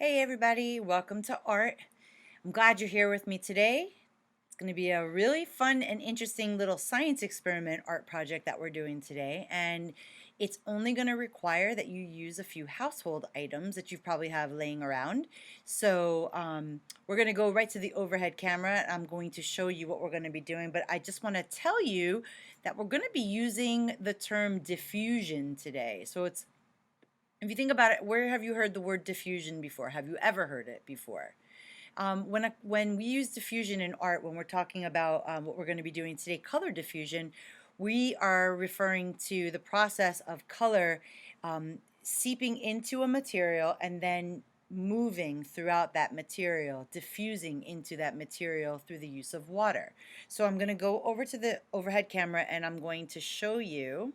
Hey everybody, welcome to Art. I'm glad you're here with me today. It's going to be a really fun and interesting little science experiment art project that we're doing today, and it's only going to require that you use a few household items that you probably have laying around. We're going to go right to the overhead camera. I'm going to show you what we're going to be doing, but I just want to tell you that we're going to be using the term diffusion today. If you think about it, where have you heard the word diffusion before? Have you ever heard it before? When we use diffusion in art, when we're talking about what we're going to be doing today, color diffusion, we are referring to the process of color seeping into a material and then moving throughout that material, diffusing into that material through the use of water. So I'm going to go over to the overhead camera and I'm going to show you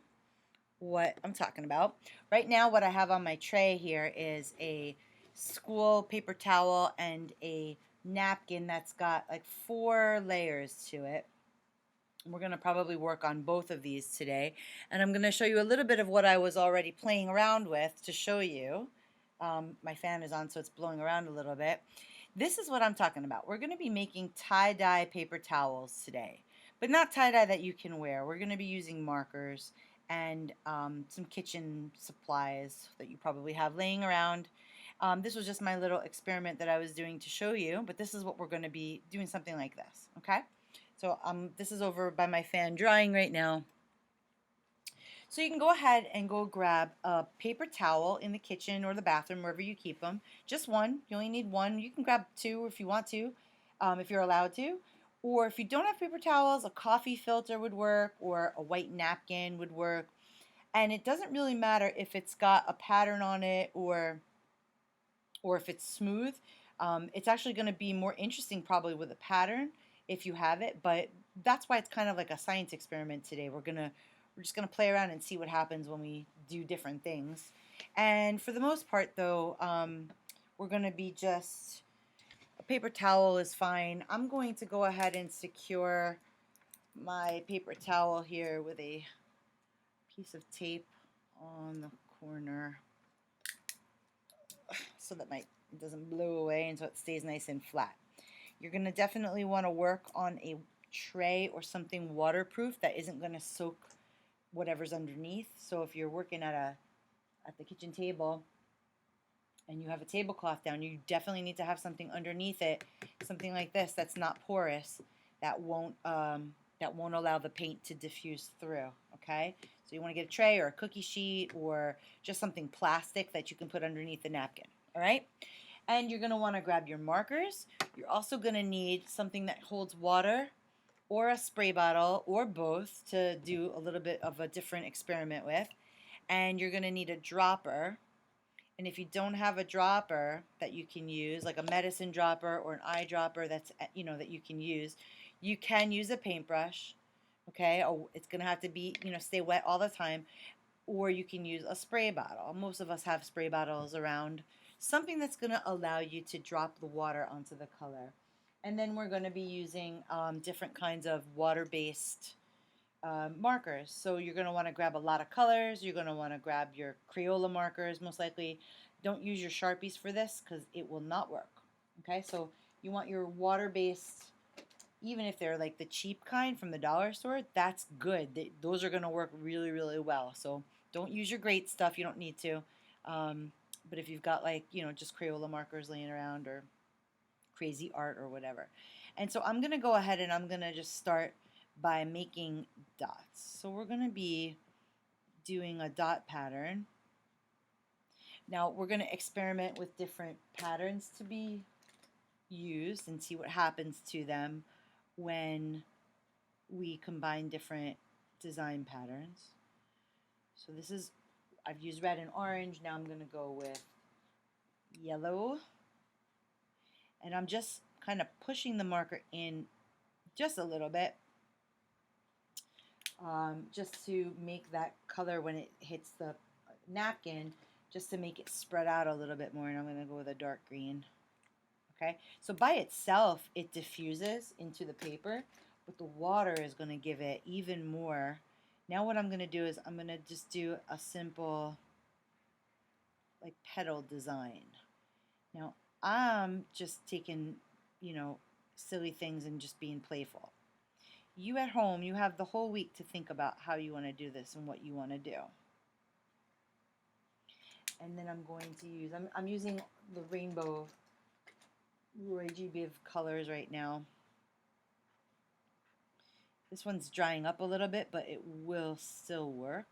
what I'm talking about. Right now, what I have on my tray here is a school paper towel and a napkin that's got like 4 layers to it. We're going to probably work on both of these today. And I'm going to show you a little bit of what I was already playing around with to show you. My fan is on, so it's blowing around a little bit. This is what I'm talking about. We're going to be making tie-dye paper towels today, but not tie-dye that you can wear. We're going to be using markers and some kitchen supplies that you probably have laying around. This was just my little experiment that I was doing to show you, but this is what we're going to be doing, something like this, okay? So this is over by my fan drying right now. So you can go ahead and go grab a paper towel in the kitchen or the bathroom, wherever you keep them. Just one. You only need one. You can grab two if you want to, if you're allowed to. Or if you don't have paper towels, a coffee filter would work, or a white napkin would work. And it doesn't really matter if it's got a pattern on it or if it's smooth. It's actually going to be more interesting probably with a pattern if you have it, but that's why it's kind of like a science experiment today. We're just gonna play around and see what happens when we do different things. And for the most part though, we're gonna be just, a paper towel is fine. I'm going to go ahead and secure my paper towel here with a piece of tape on the corner so that it doesn't blow away and so it stays nice and flat. You're going to definitely want to work on a tray or something waterproof that isn't going to soak whatever's underneath. So if you're working at the kitchen table and you have a tablecloth down, you definitely need to have something underneath it, something like this that's not porous, that won't allow the paint to diffuse through. Okay, so you want to get a tray or a cookie sheet or just something plastic that you can put underneath the napkin. All right. And you're going to want to grab your markers. You're also going to need something that holds water or a spray bottle or both to do a little bit of a different experiment with. And you're going to need a dropper. And if you don't have a dropper that you can use, like a medicine dropper or an eyedropper that you can use a paintbrush. Okay, it's going to have to be, stay wet all the time. Or you can use a spray bottle. Most of us have spray bottles around. Something that's going to allow you to drop the water onto the color. And then we're going to be using different kinds of water-based markers. So you're going to want to grab a lot of colors. You're going to want to grab your Crayola markers. Most likely, don't use your Sharpies for this because it will not work. Okay, so you want your water-based, even if they're like the cheap kind from the dollar store, that's good. Those are going to work really, really well. So don't use your great stuff. You don't need to. But if you've got just Crayola markers laying around or crazy art or whatever. And so I'm going to go ahead and I'm going to just start by making dots. So we're going to be doing a dot pattern. Now we're going to experiment with different patterns to be used and see what happens to them when we combine different design patterns. So I've used red and orange. Now I'm going to go with yellow. And I'm just kind of pushing the marker in just a little bit, just to make that color when it hits the napkin, just to make it spread out a little bit more. And I'm going to go with a dark green. Okay, so by itself it diffuses into the paper, but the water is going to give it even more. Now what I'm going to do is I'm going to just do a simple like petal design. Now, I'm just taking, you know, silly things and just being playful. You at home, you have the whole week to think about how you want to do this and what you want to do. And then I'm going to use, I'm using the rainbow Roy G. Biv colors right now. This one's drying up a little bit, but it will still work.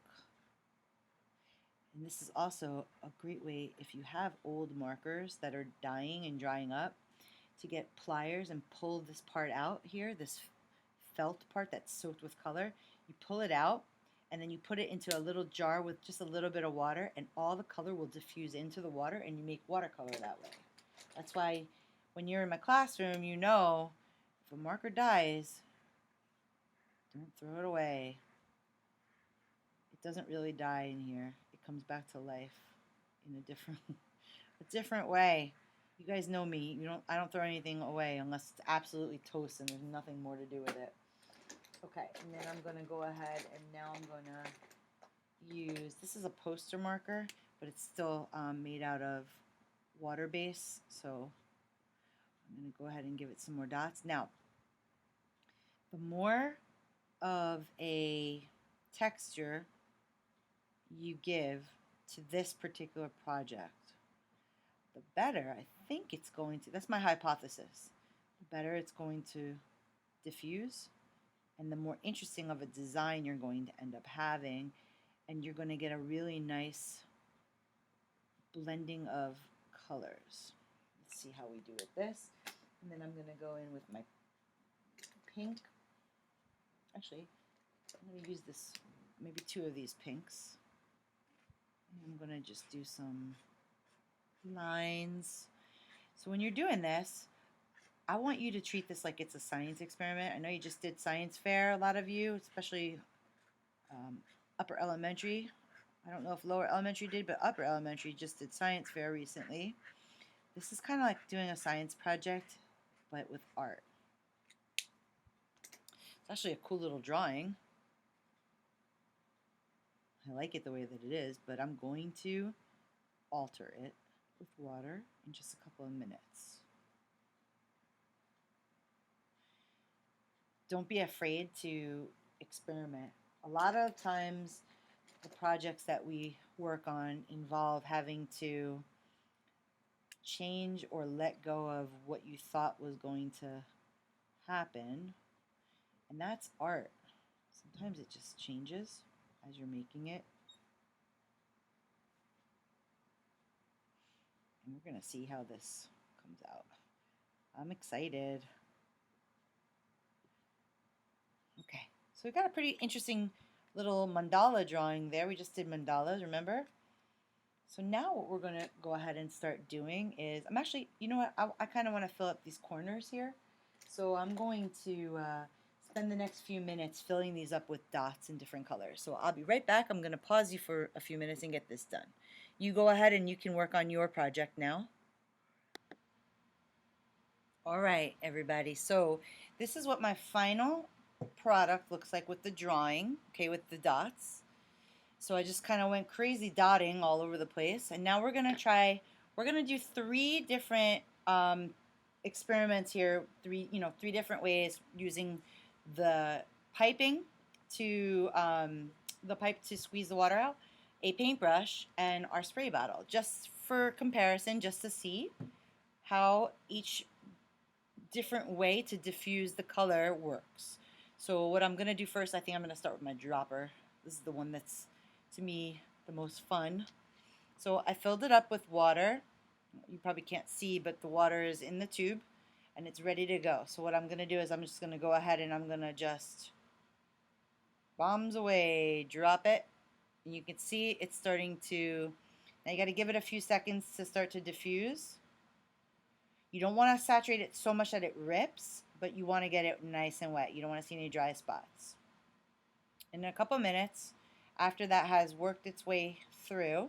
And this is also a great way, if you have old markers that are dying and drying up, to get pliers and pull this part out here, this felt part that's soaked with color. You pull it out and then you put it into a little jar with just a little bit of water, and all the color will diffuse into the water and you make watercolor that way. That's why when you're in my classroom, you know, if a marker dies, don't throw it away. It doesn't really die in here. It comes back to life in a different way. You guys know me. I don't throw anything away unless it's absolutely toast and there's nothing more to do with it. Okay, and then I'm going to go ahead and now I'm going to use, this is a poster marker, but it's still made out of water base, so I'm going to go ahead and give it some more dots. Now, the more of a texture you give to this particular project, the better I think it's going to, that's my hypothesis, the better it's going to diffuse and the more interesting of a design you're going to end up having, and you're going to get a really nice blending of colors. Let's see how we do with this. And then I'm going to go in with my pink. Actually, I'm going to use this, maybe two of these pinks. And I'm going to just do some lines. So when you're doing this, I want you to treat this like it's a science experiment. I know you just did science fair, a lot of you, especially upper elementary. I don't know if lower elementary did, but upper elementary just did science fair recently. This is kind of like doing a science project, but with art. It's actually a cool little drawing. I like it the way that it is, but I'm going to alter it with water in just a couple of minutes. Don't be afraid to experiment. A lot of times the projects that we work on involve having to change or let go of what you thought was going to happen, and that's art. Sometimes it just changes as you're making it. And we're going to see how this comes out. I'm excited. Okay, so we got a pretty interesting little mandala drawing there. We just did mandalas, remember? So now what we're going to go ahead and start doing is, I'm actually, you know what, I kind of want to fill up these corners here. So I'm going to spend the next few minutes filling these up with dots in different colors. So I'll be right back. I'm going to pause you for a few minutes and get this done. You go ahead and you can work on your project now. All right, everybody. So this is what my final product looks like with the drawing, okay, with the dots. So I just kind of went crazy dotting all over the place. And now we're going to do three different experiments here, three different ways using the piping to the pipe to squeeze the water out, a paintbrush, and our spray bottle, just for comparison, just to see how each different way to diffuse the color works. So what I'm going to do first, I think I'm going to start with my dropper. This is the one that's, to me, the most fun. So I filled it up with water. You probably can't see, but the water is in the tube and it's ready to go. So what I'm going to do is I'm just going to go ahead and I'm going to just bombs away, drop it. And you can see it's starting to, now you got to give it a few seconds to start to diffuse. You don't want to saturate it so much that it rips, but you want to get it nice and wet. You don't want to see any dry spots. In a couple minutes, after that has worked its way through,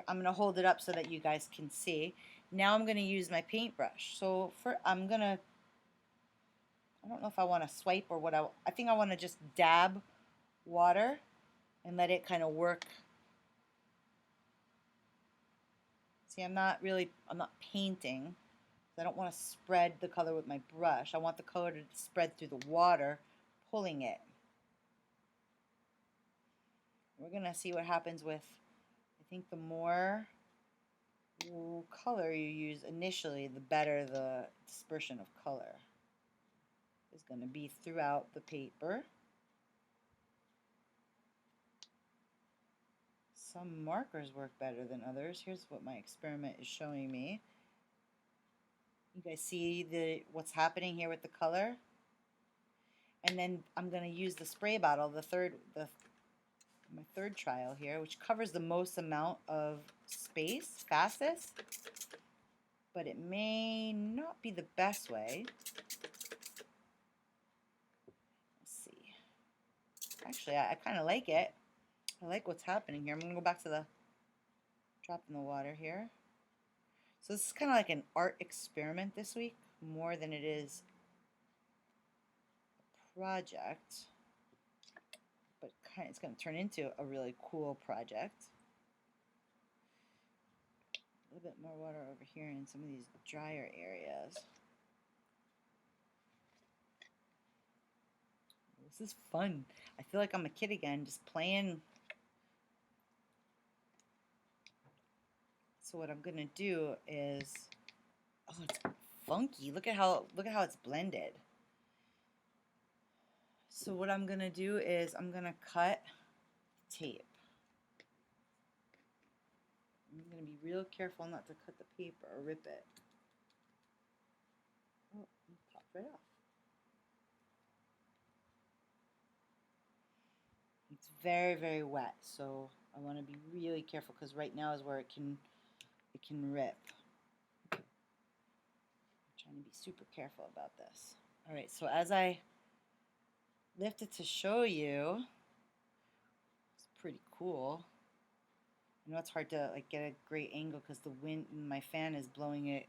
I'm going to hold it up so that you guys can see. Now I'm going to use my paintbrush. So I don't know if I want to swipe or what. I think I want to just dab water and let it kind of work. See, I'm not painting. I don't want to spread the color with my brush. I want the color to spread through the water, pulling it. We're going to see what happens with, I think the more color you use initially, the better the dispersion of color is going to be throughout the paper. Some markers work better than others. Here's what my experiment is showing me. You guys see what's happening here with the color? And then I'm going to use the spray bottle, my third trial here, which covers the most amount of space fastest, but it may not be the best way. Let's see. Actually, I kind of like it. I like what's happening here. I'm going to go back to the drop in the water here. So this is kind of like an art experiment this week, more than it is a project. But it's going to turn into a really cool project. A little bit more water over here in some of these drier areas. This is fun. I feel like I'm a kid again, just playing. So what I'm gonna do is, oh, it's funky. Look at how it's blended. So what I'm gonna do is I'm gonna cut tape. I'm gonna be real careful not to cut the paper or rip it. Oh, it popped right off. It's very, very wet, so I want to be really careful because right now is where it can rip. I'm trying to be super careful about this. All right, so as I lift it to show you, it's pretty cool. I know it's hard to get a great angle because the wind and my fan is blowing it.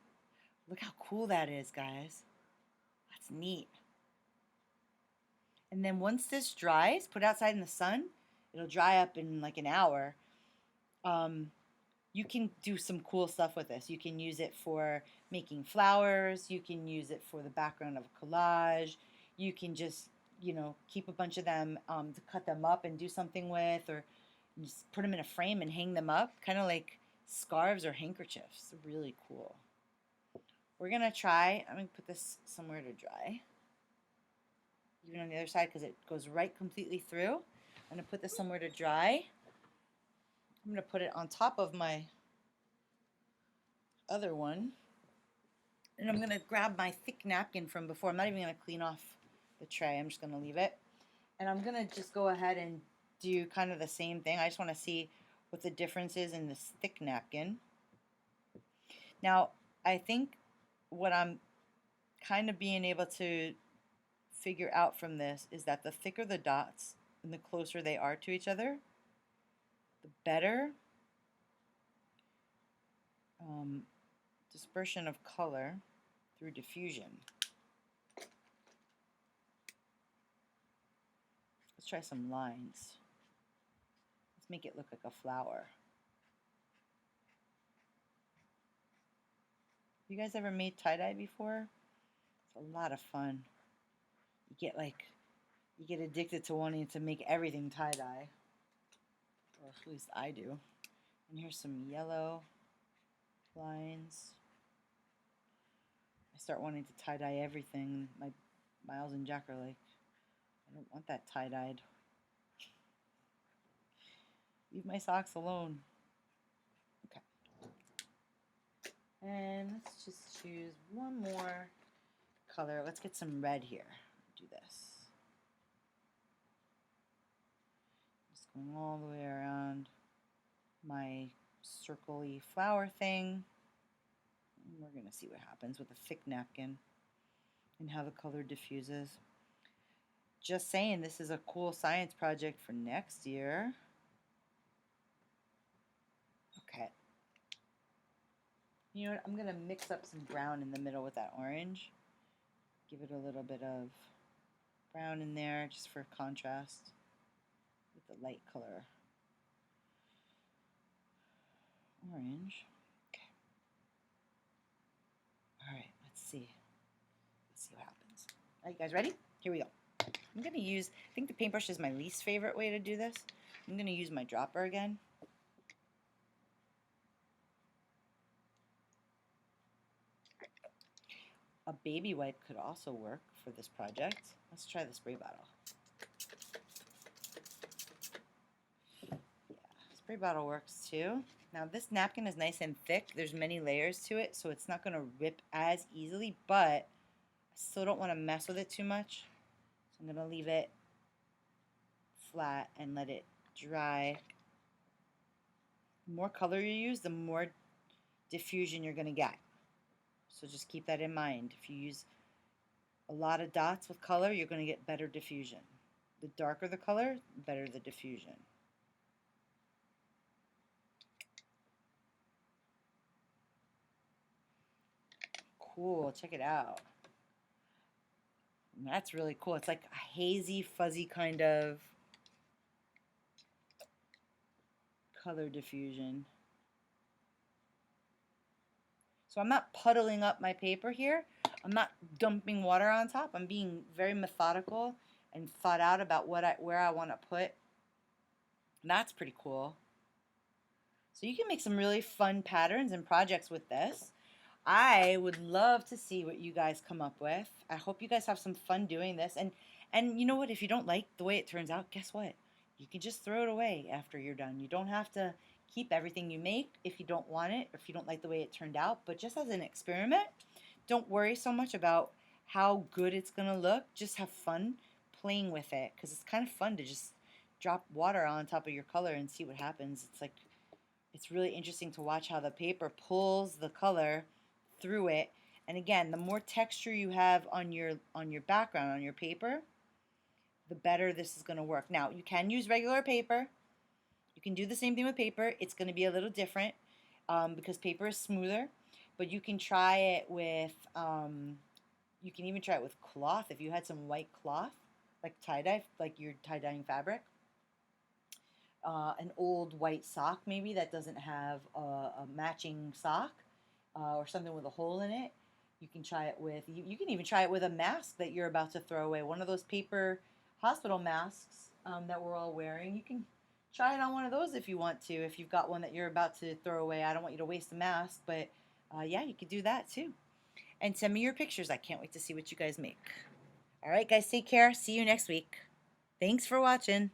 Look how cool that is, guys. That's neat. And then once this dries, put it outside in the sun. It'll dry up in like an hour. You can do some cool stuff with this. You can use it for making flowers. You can use it for the background of a collage. You can just, keep a bunch of them to cut them up and do something with, or just put them in a frame and hang them up, kind of like scarves or handkerchiefs. Really cool. We're going to try, I'm going to put this somewhere to dry. Even on the other side because it goes right completely through. I'm going to put this somewhere to dry. I'm going to put it on top of my other one. And I'm going to grab my thick napkin from before. I'm not even going to clean off the tray. I'm just going to leave it. And I'm going to just go ahead and do kind of the same thing. I just want to see what the difference is in this thick napkin. Now, I think what I'm kind of being able to figure out from this is that the thicker the dots and the closer they are to each other, the better dispersion of color through diffusion. Let's try some lines. Let's make it look like a flower. You guys ever made tie-dye before? It's a lot of fun. You get addicted to wanting to make everything tie-dye. Or at least I do. And here's some yellow lines. I start wanting to tie-dye everything. My Miles and Jack are like, I don't want that tie-dyed. Leave my socks alone. Okay. And let's just choose one more color. Let's get some red here. Do this. Just going all the way around my circle-y flower thing. And we're going to see what happens with a thick napkin and how the color diffuses. Just saying, this is a cool science project for next year. Okay. You know what? I'm going to mix up some brown in the middle with that orange. Give it a little bit of brown in there just for contrast with the light color. Orange. Okay. see. Let's see what happens. All right, you guys ready? Here we go. I'm going to use, I think the paintbrush is my least favorite way to do this. I'm going to use my dropper again. A baby wipe could also work for this project. Let's try the spray bottle. Yeah, spray bottle works too. Now this napkin is nice and thick. There's many layers to it, so it's not going to rip as easily, but I still don't want to mess with it too much. So I'm going to leave it flat and let it dry. The more color you use, the more diffusion you're going to get. So just keep that in mind. If you use a lot of dots with color, you're going to get better diffusion. The darker the color, the better the diffusion. Cool, check it out. That's really cool. It's like a hazy, fuzzy kind of color diffusion. So I'm not puddling up my paper here. I'm not dumping water on top. I'm being very methodical and thought out about where I want to put. That's pretty cool. So you can make some really fun patterns and projects with this. I would love to see what you guys come up with. I hope you guys have some fun doing this. And you know what? If you don't like the way it turns out, guess what? You can just throw it away after you're done. You don't have to keep everything you make if you don't want it, or if you don't like the way it turned out. But just as an experiment, don't worry so much about how good it's going to look. Just have fun playing with it, because it's kind of fun to just drop water on top of your color and see what happens. It's really interesting to watch how the paper pulls the color through it. And again, the more texture you have on your background, on your paper, the better this is going to work. Now, you can use regular paper. You can do the same thing with paper. It's going to be a little different because paper is smoother. But you can try it with, you can even try it with cloth. If you had some white cloth, like tie-dye, like you're tie-dyeing fabric. An old white sock maybe that doesn't have a matching sock or something with a hole in it. You can try it with, you can even try it with a mask that you're about to throw away. One of those paper hospital masks that we're all wearing. You can try it on one of those if you want to, if you've got one that you're about to throw away. I don't want you to waste the mask, but yeah, you could do that too. And send me your pictures. I can't wait to see what you guys make. All right, guys, take care. See you next week. Thanks for watching.